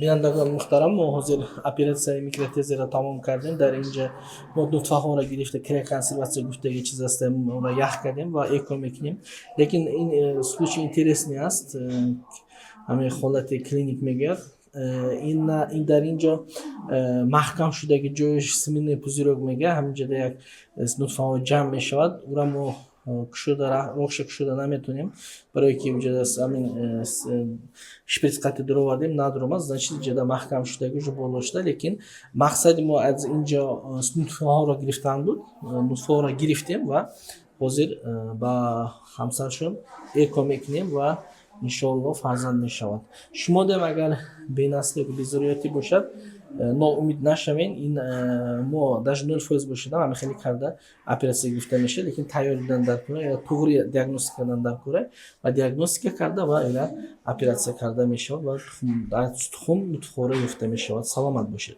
بینندگان محترم ما حاضر اپراسیون میکروتزر را تمام کردیم. در اینجا ما نطفه ها را گرفته کرای کنسرواسیون گفتگی چیز است اون را یخ کردیم و اکو میکنیم. لیکن این случай интересный است. همه حالت کلینیک میگه این در اینجا محکم شده که جوش سمین پوزیروگ میگه همینجا یک نطفه ها جمع میشود او را ما روش کشوده نمیتونیم برای که اینجا دست همین شپیت قطع در آوردیم ندارم است значит اینجا محکم شده که جو بالا شده. لیکن مقصد ما از اینجا نطفه ها را گرفتن بود. نطفه ها را گرفتیم و حاضر با همسرشون اکو میکنیم و انشالله فرزند میشود. شما دم اگر بینسلی که بیزاریاتی باشد ناامید نشوین. این ما داش 0% باشید هم خیلی کرده اپراسیون گرفته میشه. لیکن تیار بودن در کنه یا توغری دیاگنوستیک کردن در کنه و دیاگنوستیک کرده و اینا اپراسیون کرده میشه و تخم نطفه گرفته میشه. سلامت باشید.